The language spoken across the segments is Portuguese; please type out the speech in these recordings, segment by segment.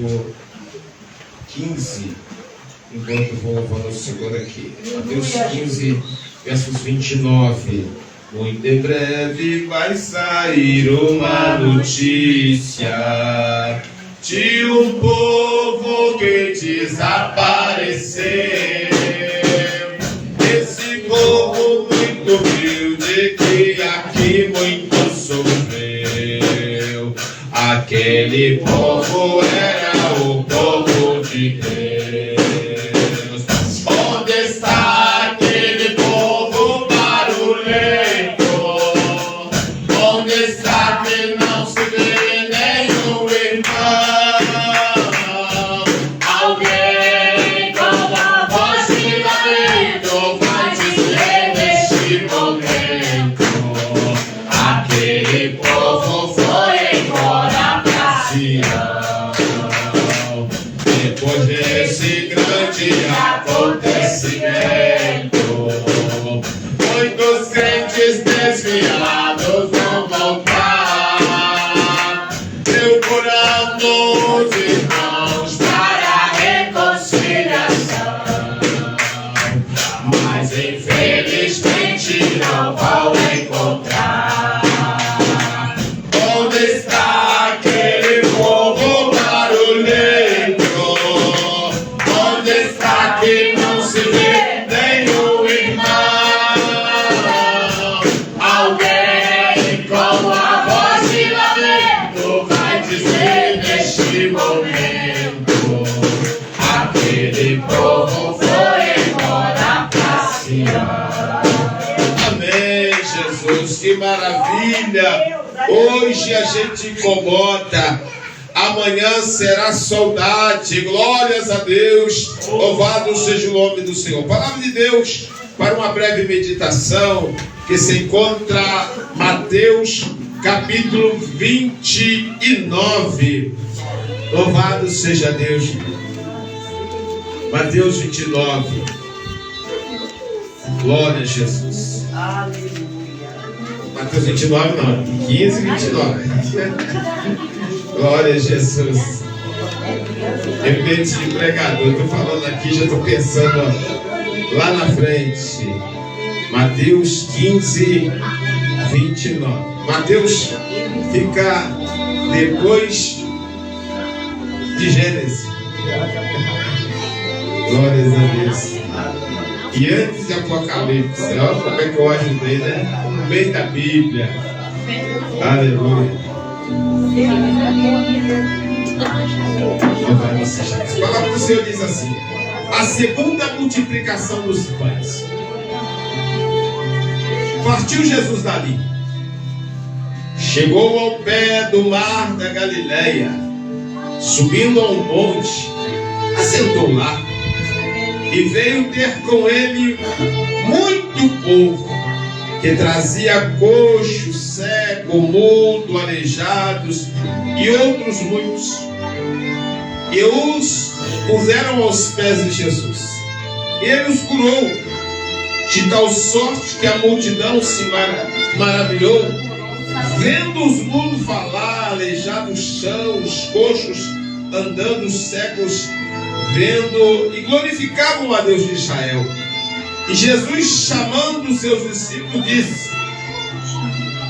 versículo 15, enquanto eu vou louvando o Senhor aqui. Mateus 15, versos 29. Muito em breve vai sair uma notícia de um povo que desapareceu. Esse povo muito humilde que aqui muito sofreu. Aquele povo era o povo de Deus. Onde está aquele povo barulhento? Onde está que não se vê nenhum irmão? Alguém com a voz de lamento vai dizer neste momento: aquele povo foi embora pra Sião. Depois desse grande acontecimento, muitos crentes desviados vão voltar, procurando os irmãos para a reconciliação, mas infelizmente não vão encontrar. Onde está aquele povo barulhento? Onde está que não se vê nenhum irmão? Alguém com a voz de lamento vai dizer neste momento: aquele povo foi embora pra Sião. Amém, Jesus, que maravilha! Hoje a gente incomoda, amanhã será saudade. Glórias a Deus, louvado seja o nome do Senhor. Palavra de Deus para uma breve meditação que se encontra Mateus capítulo 29. Louvado seja Deus. Mateus 29. Glória a Jesus. Aleluia. Mateus 29 não, 15 e 29. Glória a Jesus. Repente de pregador, estou falando aqui, já estou pensando lá na frente. Mateus 15, 29. Mateus fica depois de Gênesis. Glórias a Deus. E antes de Apocalipse. Olha como é que eu ajudei, né? No meio da Bíblia. Aleluia. A palavra do Senhor diz assim: a segunda multiplicação dos pães. Partiu Jesus dali, chegou ao pé do mar da Galileia, subindo a um monte, assentou lá, e veio ter com ele muito povo, que trazia coxo, cego, mudo, aleijados e outros muitos, e os puseram aos pés de Jesus. Ele os curou, de tal sorte que a multidão se maravilhou, vendo os mudos falar, aleijados chão, os coxos andando, os cegos vendo, e glorificavam a Deus de Israel. E Jesus, chamando os seus discípulos, disse: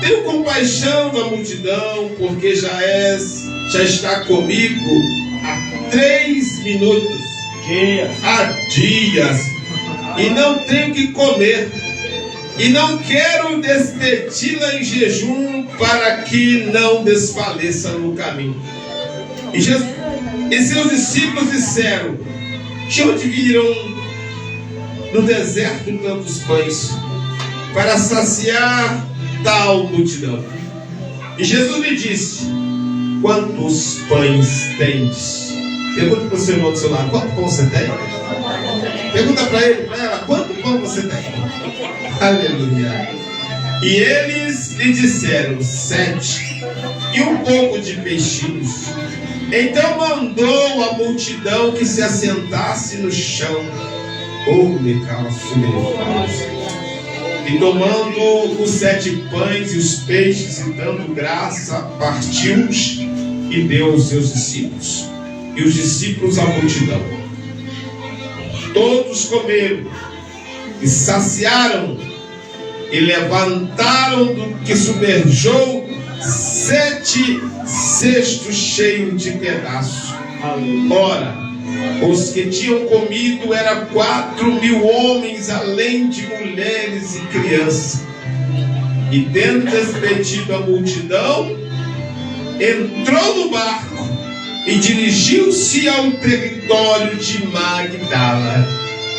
tenho compaixão da multidão, porque já está comigo há 3 minutos, há dias, e não tenho que comer, e não quero despedi-la em jejum, para que não desfaleça no caminho. E seus discípulos disseram: de onde viram no deserto tantos pães para saciar tal multidão? E Jesus lhe disse: quantos pães tendes? Pergunta para o seu irmão do seu lado: quanto pão você tem? Pergunta para ele, para ela: quanto pão você tem? Aleluia. E eles lhe disseram: 7, e um pouco de peixinhos. Então mandou a multidão que se assentasse no chão. E tomando os 7 pães e os peixes, e dando graça, partiu-os e deu aos seus discípulos. e os discípulos a multidão. Todos comeram e saciaram e levantaram do que submergiu 7 cestos cheios de pedaços. Ora, os que tinham comido eram 4.000 homens, além de mulheres e crianças. E tendo despedido a multidão, entrou no barco e dirigiu-se ao território de Magdala.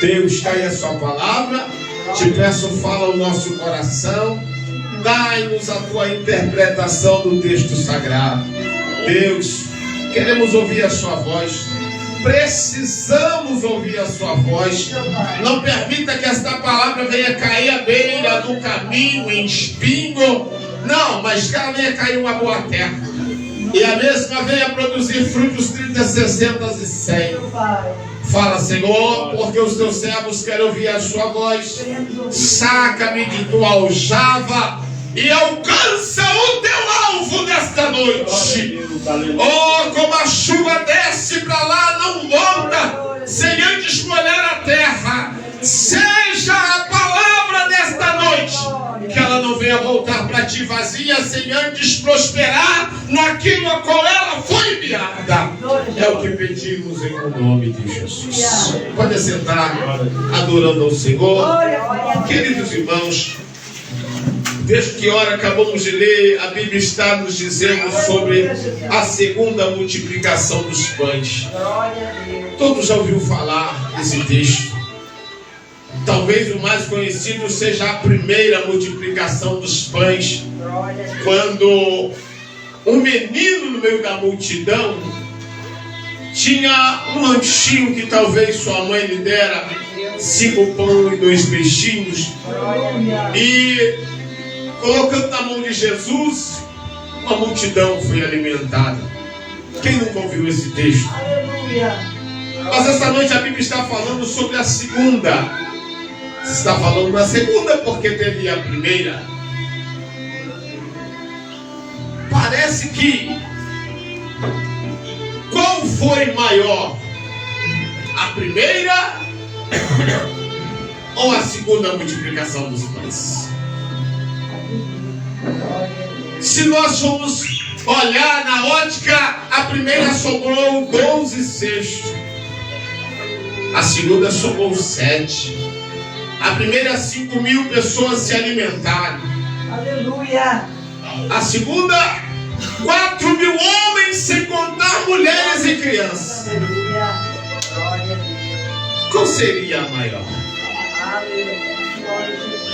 Deus, está aí a sua palavra. Te peço, fala o nosso coração. Dai-nos a tua interpretação do texto sagrado. Deus, queremos ouvir a sua voz. Precisamos ouvir a sua voz. Não permita que esta palavra venha cair à beira do caminho, em espinho. Não, mas que ela venha cair em uma boa terra. E a mesma venha produzir frutos 30, 60 e 100. Fala, Senhor, porque os teus servos querem ouvir a sua voz. Saca-me de tua aljava e alcança o teu alvo nesta noite. Oh, como a chuva desce para lá, não volta, sem antes molhar a terra. Seja a palavra desta noite, que ela não venha voltar para ti vazia, sem antes prosperar naquilo a qual ela foi enviada. É o que pedimos em nome de Jesus. Pode sentar, adorando ao Senhor. Queridos irmãos, desde que hora acabamos de ler, a Bíblia está nos dizendo sobre a segunda multiplicação dos pães. Todos já ouviram falar desse texto. Talvez o mais conhecido seja a primeira multiplicação dos pães, quando um menino no meio da multidão tinha um lanchinho que talvez sua mãe lhe dera, 5 pães e 2 peixinhos, e colocando na mão de Jesus, uma multidão foi alimentada. Quem nunca ouviu esse texto? Mas esta noite a Bíblia está falando sobre a segunda. Está falando da segunda porque teve a primeira. Parece que qual foi maior? A primeira ou a segunda multiplicação dos pães? Se nós formos olhar na ótica, a primeira sobrou 12 cestos, a segunda sobrou 7. A primeira 5.000 pessoas se alimentaram. Aleluia. A segunda 4.000 homens, sem contar mulheres e crianças. Aleluia. Glória a Deus. Qual seria a maior? Aleluia. Glória a Jesus.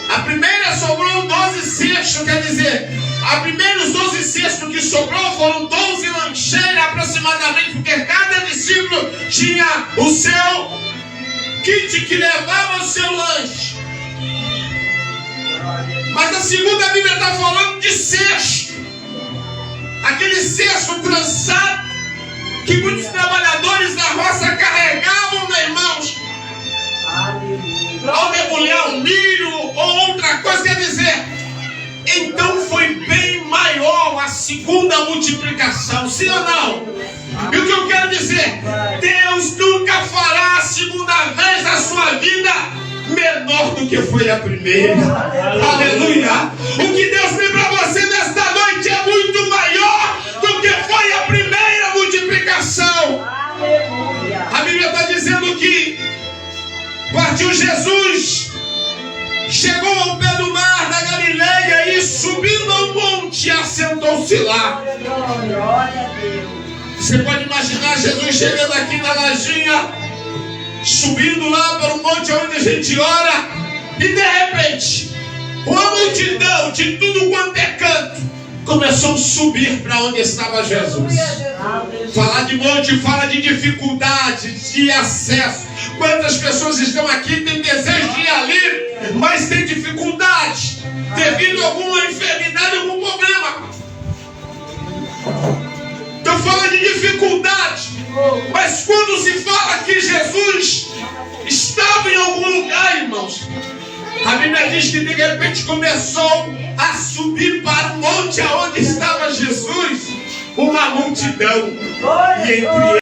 A primeira sobrou 12 cestos, quer dizer, a primeiros 12 cestos que sobrou foram 12 lancheiras aproximadamente, porque cada discípulo tinha o seu kit que levava o seu lanche. Mas a segunda a Bíblia está falando de cesto. Aquele cesto trançado que muitos trabalhadores da roça carregavam, meus irmãos, ao debulhar o milho ou outra coisa, quer dizer. Então foi bem maior a segunda multiplicação, sim ou não? E o que eu quero dizer? Deus nunca fará a segunda vez a sua vida menor do que foi a primeira. Aleluia! O que Deus tem para você nesta noite é muito maior do que foi a primeira multiplicação. Aleluia. A Bíblia está dizendo que partiu Jesus, chegou ao pé do mar da Galileia e subindo ao monte, assentou-se lá. Glória a Deus. Você pode imaginar Jesus chegando aqui na lajinha, subindo lá para o monte onde a gente ora, e de repente, uma multidão de tudo quanto é canto começou a subir para onde estava Jesus. Falar de monte fala de dificuldade, de acesso. Quantas pessoas estão aqui, têm desejo de ir ali, mas tem dificuldade devido a alguma enfermidade, algum problema. Então fala de dificuldade, mas quando se fala que Jesus estava em algum lugar, irmãos, a Bíblia diz que de repente começou a subir para o monte aonde estava Jesus uma multidão, e entre